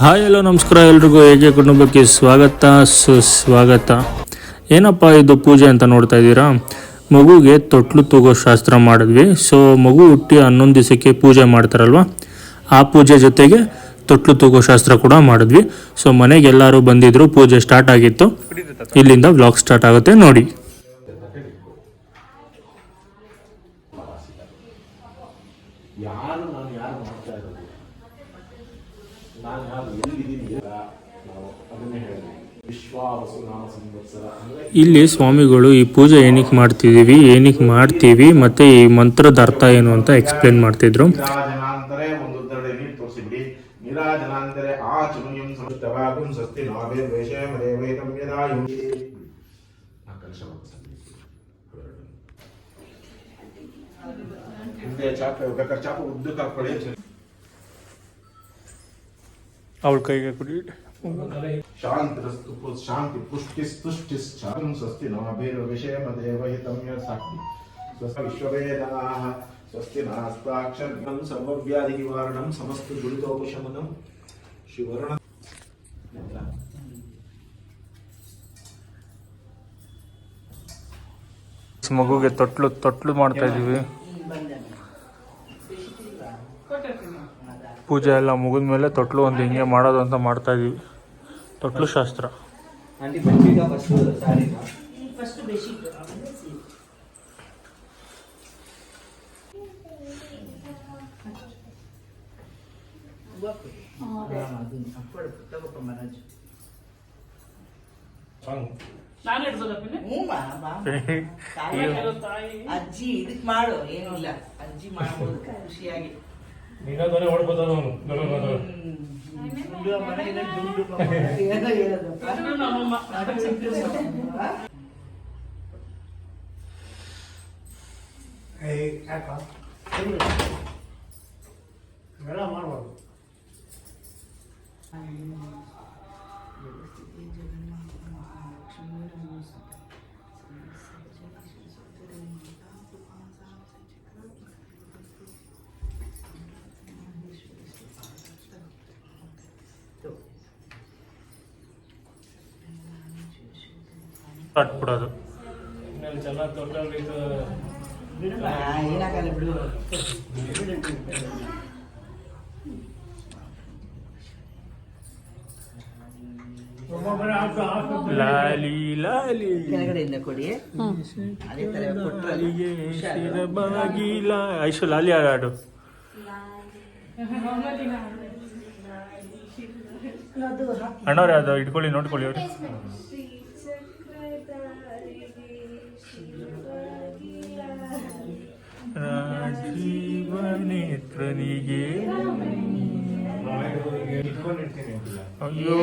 Hi hello ನಮಸ್ಕಾರ ಎಲ್ರಿಗೂ ಹೇಗೆ ಕುಟುಂಬಕ್ಕೆ ಸ್ವಾಗತ ಸುಸ್ವಾಗತ. ಏನಪ್ಪ ಇದು ಪೂಜೆ ಅಂತ ನೋಡ್ತಾ ಇದ್ದೀರಾ. ಮಗುಗೆ ತೊಟ್ಲು ತೂಗೋ ಶಾಸ್ತ್ರ ಮಾಡಿದ್ವಿ. ಸೊ ಮಗು ಹುಟ್ಟಿ 11 ದಿವಸಕ್ಕೆ ಪೂಜೆ ಮಾಡ್ತಾರಲ್ವ, ಆ ಪೂಜೆ ಜೊತೆಗೆ ತೊಟ್ಲು ತೂಗೋ ಶಾಸ್ತ್ರ ಕೂಡ ಮಾಡಿದ್ವಿ. ಸೊ ಮನೆಗೆ ಎಲ್ಲರೂ ಬಂದಿದ್ರು, ಪೂಜೆ ಸ್ಟಾರ್ಟ್ ಆಗಿತ್ತು. ಇಲ್ಲಿಂದ ವ್ಲಾಗ್ ಸ್ಟಾರ್ಟ್ ಆಗುತ್ತೆ ನೋಡಿ. ಇಲ್ಲಿ ಸ್ವಾಮಿಗಳು ಈ ಪೂಜೆ ಏನಕ್ಕೆ ಮಾಡ್ತೀವಿ ಮತ್ತೆ ಈ ಮಂತ್ರದ ಅರ್ಥ ಏನು ಅಂತ ಎಕ್ಸ್ಪ್ಲೇನ್ ಮಾಡ್ತಿದ್ರು. ಅವಳ ಕೈಗೆ ಕುಡಿ. ಶಾಂತಿ ಪುಷ್ಟಿಸ್ತುಷ್ಟಿಶ್ಚಾಂ ಸ್ವಸ್ತಿ ನಾಭಿರ್ವಿಷಯಮದೇವಹಿತಂ ಯತ್ಸಾಕ್ಷಿ ಸ್ವಸ್ತಿ ವಿಶ್ವವೇದಾಃ ಸ್ವಸ್ತಿ ನಾಸ್ತಾಕ್ಷರಂ ಸರ್ವವ್ಯಾಧಿ ನಿವಾರಣಂ ಸಮಸ್ತ ದುರಿತೋಪಶಮನಂ ಶಿವರ್ಣ. ಮಗುಗೆ ತೊಟ್ಲು ಮಾಡ್ತಾ ಇದೀವಿ. ಪೂಜೆ ಎಲ್ಲ ಮುಗಿದ ಮೇಲೆ ತೊಟ್ಲು ಒಂದು ಹಿಂಗೆ ಮಾಡೋದು ಅಂತ ಮಾಡ್ತಾ ಇದೀವಿ. ತೊಟ್ಲು ಶಾಸ್ತ್ರ. ಅಜ್ಜಿ ಇದಕ್ ಮಾಡು, ಏನಿಲ್ಲ ಅಜ್ಜಿ ಮಾಡ್ಬೋದು ಖುಷಿಯಾಗಿ. ಮಾಡ್ಬೋದು. ಕಟ್ಬಿಡೋದು. ಲಾಲಿ ಲಾಲಿ ಕೆಳಗಡೆಯಿಂದ ಕೊಡಿ. ಅದೇ ತರ ಬಾಗಿಲ ಐಶು ಲಾಲಿ ಆಡು. ಅಣ್ಣವ್ರೆ ಅದು ಇಟ್ಕೊಳ್ಳಿ, ನೋಡ್ಕೊಳ್ಳಿ ಅವ್ರಿ. ರಾಜೀವನೇತ್ರನಿಗೆ ಅಯ್ಯೋ